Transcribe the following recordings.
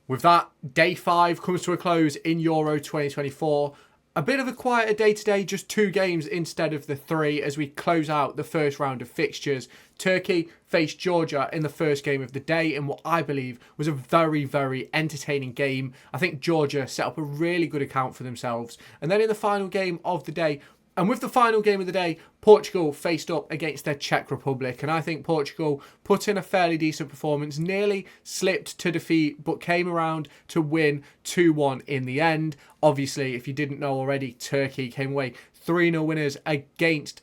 With that, day 5 comes to a close in Euro 2024. A bit of a quieter day today, just 2 games instead of the 3 as we close out the first round of fixtures. Turkey faced Georgia in the first game of the day in what I believe was a very, very entertaining game. I think Georgia set up a really good account for themselves. And then in the final game of the day, and with the final game of the day, Portugal faced up against their Czech Republic. And I think Portugal put in a fairly decent performance, nearly slipped to defeat, but came around to win 2-1 in the end. Obviously, if you didn't know already, Turkey came away 3-0 winners against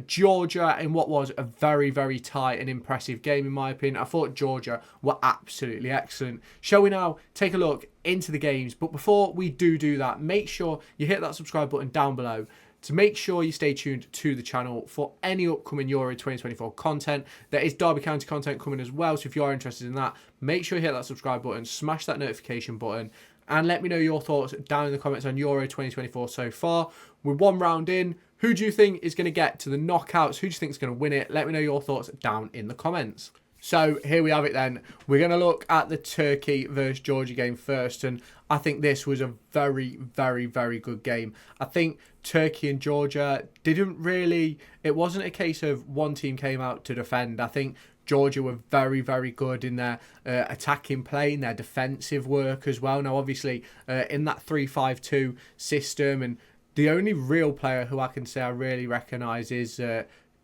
Georgia in what was a very, very tight and impressive game, in my opinion. I thought Georgia were absolutely excellent. Shall we now take a look into the games? But before we do that, make sure you hit that subscribe button down below to make sure you stay tuned to the channel for any upcoming Euro 2024 content. There is Derby County content coming as well, so if you are interested in that, make sure you hit that subscribe button, smash that notification button, and let me know your thoughts down in the comments on Euro 2024 so far. We're 1 round in. Who do you think is going to get to the knockouts? Who do you think is going to win it? Let me know your thoughts down in the comments. So here we have it then. We're going to look at the Turkey versus Georgia game first. And I think this was a very, very, very good game. I think Turkey and Georgia didn't really... It wasn't a case of one team came out to defend. I think Georgia were very, very good in their attacking play, in their defensive work as well. Now, obviously, in that 3-5-2 system, and the only real player who I can say I really recognise is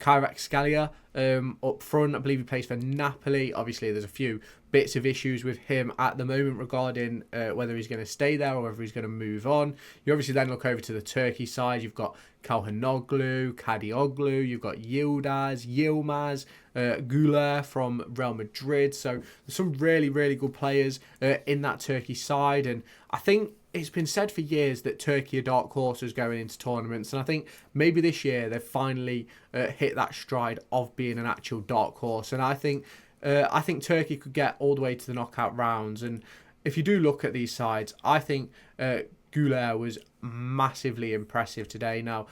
Kvaratskhelia up front. I believe he plays for Napoli. Obviously, there's a few bits of issues with him at the moment regarding whether he's going to stay there or whether he's going to move on. You obviously then look over to the Turkey side. You've got Kalhanoglu, Kadioglu. You've got Yilmaz, Güler from Real Madrid. So there's some really, really good players in that Turkey side. And I think it's been said for years that Turkey are dark horses going into tournaments, and I think maybe this year they've finally hit that stride of being an actual dark horse. And I think Turkey could get all the way to the knockout rounds. And if you do look at these sides, I think Güler was massively impressive today. Now,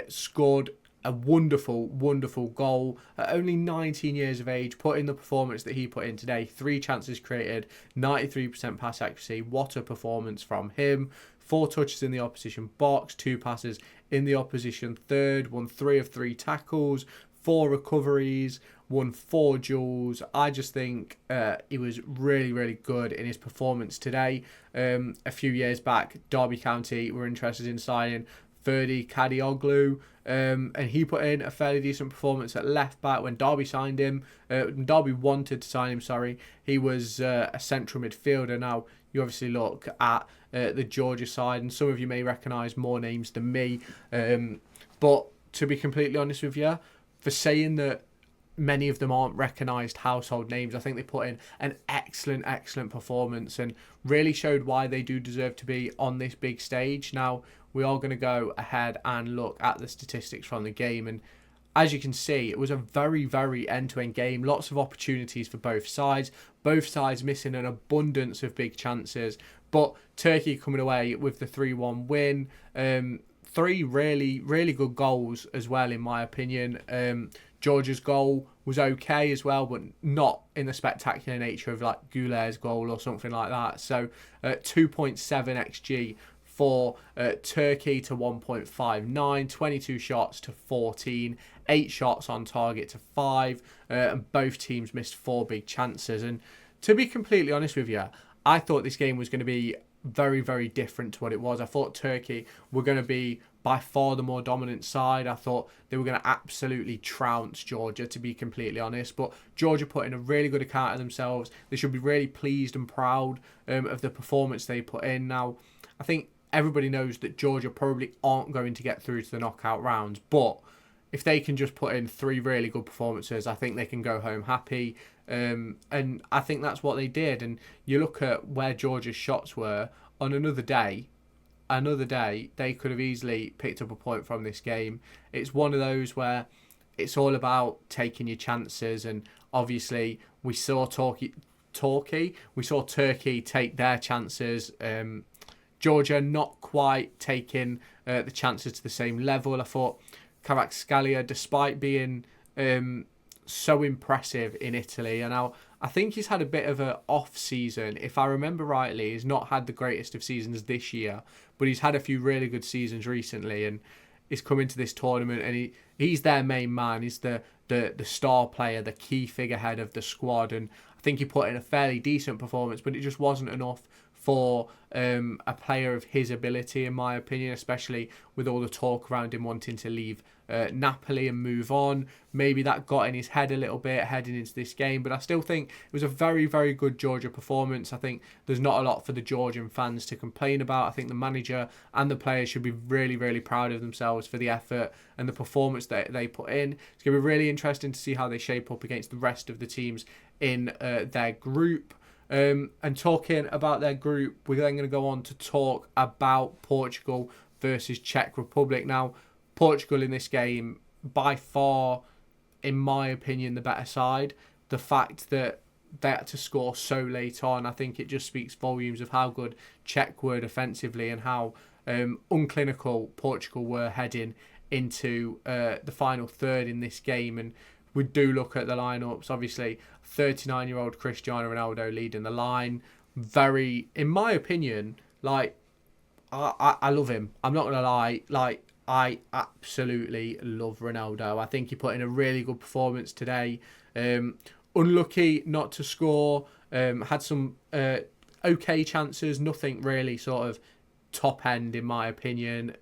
scored a wonderful, wonderful goal at only 19 years of age, put in the performance that he put in today. 3 chances created, 93% pass accuracy. What a performance from him. 4 touches in the opposition box, 2 passes in the opposition third, won 3 of 3 tackles, 4 recoveries, won 4 duels. I just think he was really, really good in his performance today. A few years back, Derby County were interested in signing Ferdi Kadioglu, and he put in a fairly decent performance at left back when Derby signed him. Derby wanted to sign him, sorry. He was a central midfielder. Now, you obviously look at the Georgia side, and some of you may recognise more names than me. But to be completely honest with you, for saying that many of them aren't recognised household names, I think they put in an excellent, excellent performance and really showed why they do deserve to be on this big stage. Now, we are going to go ahead and look at the statistics from the game. And as you can see, it was a very, very end-to-end game. Lots of opportunities for both sides. Both sides missing an abundance of big chances. But Turkey coming away with the 3-1 win. 3 really, really good goals as well, in my opinion. Georgia's goal was okay as well, but not in the spectacular nature of like Güler's goal or something like that. So 2.7 XG for Turkey to 1.59, 22 shots to 14, 8 shots on target to 5, and both teams missed 4 big chances. And to be completely honest with you, I thought this game was going to be very, very different to what it was. I thought Turkey were going to be by far the more dominant side. I thought they were going to absolutely trounce Georgia, to be completely honest. But Georgia put in a really good account of themselves. They should be really pleased and proud of the performance they put in. Now, I think everybody knows that Georgia probably aren't going to get through to the knockout rounds, but if they can just put in 3 really good performances, I think they can go home happy. And I think that's what they did. And you look at where Georgia's shots were on another day, they could have easily picked up a point from this game. It's one of those where it's all about taking your chances. And obviously, we saw Turkey take their chances. Georgia not quite taking the chances to the same level. I thought Kvaratskhelia, despite being so impressive in Italy, and I think he's had a bit of a off season. If I remember rightly, he's not had the greatest of seasons this year, but he's had a few really good seasons recently, and he's come into this tournament and he's their main man. He's the star player, the key figurehead of the squad, and I think he put in a fairly decent performance, but it just wasn't enough for a player of his ability, in my opinion, especially with all the talk around him wanting to leave Napoli and move on. Maybe that got in his head a little bit heading into this game, but I still think it was a very, very good Georgia performance. I think there's not a lot for the Georgian fans to complain about. I think the manager and the players should be really, really proud of themselves for the effort and the performance that they put in. It's going to be really interesting to see how they shape up against the rest of the teams in their group. And talking about their group, we're then going to go on to talk about Portugal versus Czech Republic. Now, Portugal in this game, by far, in my opinion, the better side. The fact that they had to score so late on, I think it just speaks volumes of how good Czech were defensively and how unclinical Portugal were heading into the final third in this game. And we do look at the lineups. Obviously, 39-year-old Cristiano Ronaldo leading the line. Very, in my opinion, like, I love him. I'm not going to lie. Like, I absolutely love Ronaldo. I think he put in a really good performance today. Unlucky not to score. Had some okay chances. Nothing really sort of top end, in my opinion.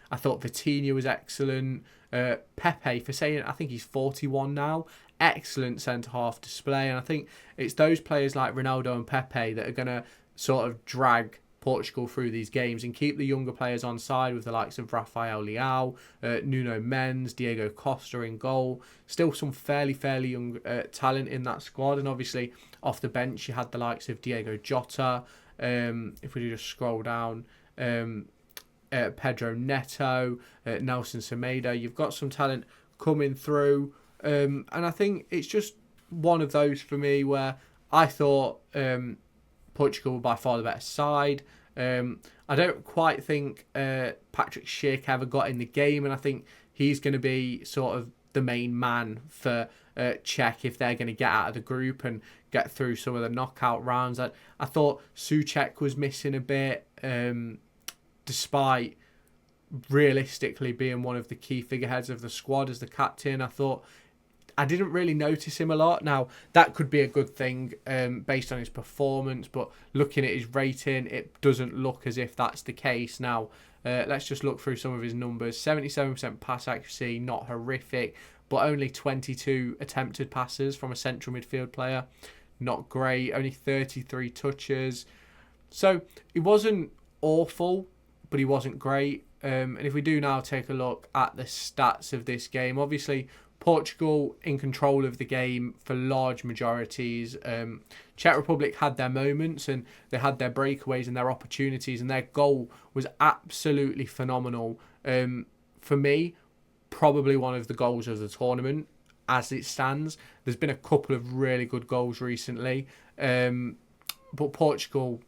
I thought Vitinha was excellent. Pepe, for saying, I think he's 41 now, excellent centre-half display, and I think it's those players like Ronaldo and Pepe that are going to sort of drag Portugal through these games and keep the younger players on side, with the likes of Rafael Leao, Nuno Mendes, Diego Costa in goal. Still some fairly young talent in that squad, and obviously off the bench you had the likes of Diego Jota, if we just scroll down, Pedro Neto, Nelson Semedo. You've got some talent coming through, and I think it's just one of those for me where I thought Portugal were by far the better side. I don't quite think Patrick Schick ever got in the game, and I think he's going to be sort of the main man for Czech if they're going to get out of the group and get through some of the knockout rounds. I thought Souček was missing a bit, despite realistically being one of the key figureheads of the squad as the captain. I didn't really notice him a lot. Now, that could be a good thing based on his performance, but looking at his rating, it doesn't look as if that's the case. Now, let's just look through some of his numbers. 77% pass accuracy, not horrific, but only 22 attempted passes from a central midfield player. Not great. Only 33 touches. So, it wasn't awful, but he wasn't great. And if we do now take a look at the stats of this game, obviously Portugal in control of the game for large majorities. Czech Republic had their moments and they had their breakaways and their opportunities, and their goal was absolutely phenomenal. For me, probably one of the goals of the tournament as it stands. There's been a couple of really good goals recently, but Portugal,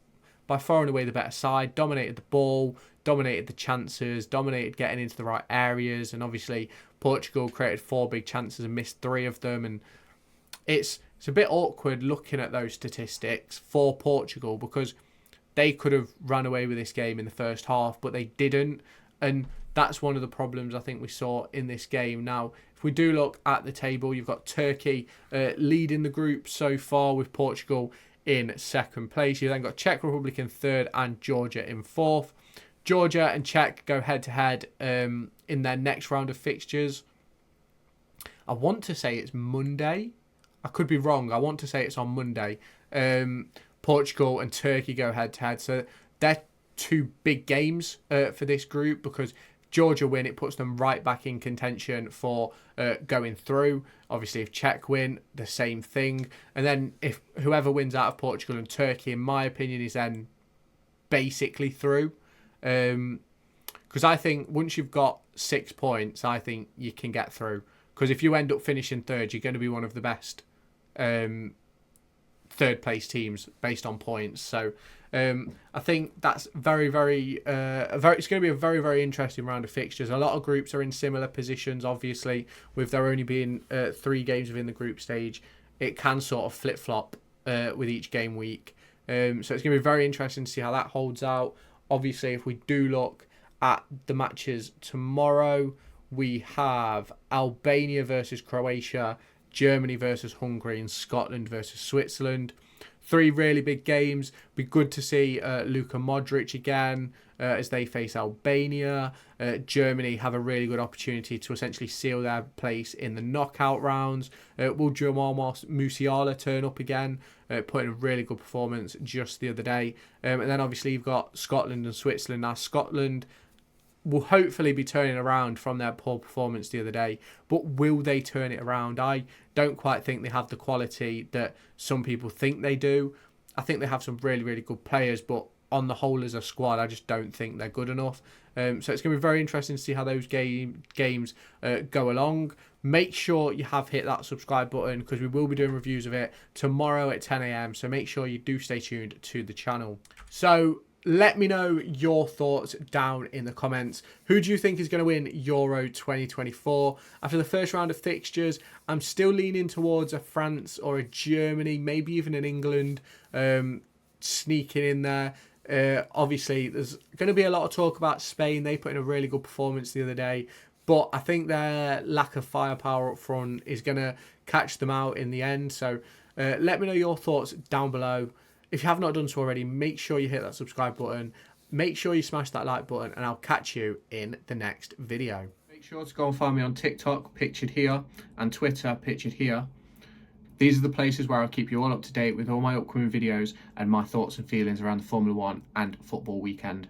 by far and away the better side, dominated the ball, dominated the chances, dominated getting into the right areas, and obviously Portugal created 4 big chances and missed 3 of them, and it's a bit awkward looking at those statistics for Portugal because they could have run away with this game in the first half, but they didn't, and that's one of the problems I think we saw in this game. Now, if we do look at the table, you've got Turkey leading the group so far with Portugal in second place. You've then got Czech Republic in third and Georgia in fourth. Georgia and Czech go head-to-head in their next round of fixtures. I want to say it's Monday. I could be wrong. I want to say it's on Monday. Portugal and Turkey go head-to-head. So they're 2 big games for this group, because Georgia win, it puts them right back in contention for going through. Obviously, if Czech win, the same thing. And then if whoever wins out of Portugal and Turkey, in my opinion, is then basically through. Because I think once you've got 6 points, I think you can get through. Because if you end up finishing third, you're going to be one of the best third place teams based on points. So I think that's it's going to be a very, very interesting round of fixtures. A lot of groups are in similar positions, obviously, with there only being 3 games within the group stage. it can sort of flip-flop with each game week. So it's going to be very interesting to see how that holds out. Obviously, if we do look at the matches tomorrow, we have Albania versus Croatia, Germany versus Hungary, and Scotland versus Switzerland. 3 really big games. Be good to see Luka Modric again as they face Albania. Germany have a really good opportunity to essentially seal their place in the knockout rounds. Will Jamal Musiala turn up again? Put in a really good performance just the other day. And then obviously you've got Scotland and Switzerland. Now Scotland will hopefully be turning around from their poor performance the other day, but will they turn it around? I don't quite think they have the quality that some people think they do. I think they have some really, really good players, but on the whole as a squad, I just don't think they're good enough. So it's going to be very interesting to see how those games go along. Make sure you have hit that subscribe button because we will be doing reviews of it tomorrow at 10 a.m. So make sure you do stay tuned to the channel. So let me know your thoughts down in the comments. Who do you think is going to win Euro 2024? After the first round of fixtures, I'm still leaning towards a France or a Germany, maybe even an England sneaking in there. Obviously, there's going to be a lot of talk about Spain. They put in a really good performance the other day, but I think their lack of firepower up front is going to catch them out in the end. So let me know your thoughts down below. If you have not done so already, make sure you hit that subscribe button. Make sure you smash that like button, and I'll catch you in the next video. Make sure to go and find me on TikTok, pictured here, and Twitter, pictured here. These are the places where I'll keep you all up to date with all my upcoming videos and my thoughts and feelings around the Formula 1 and football weekend.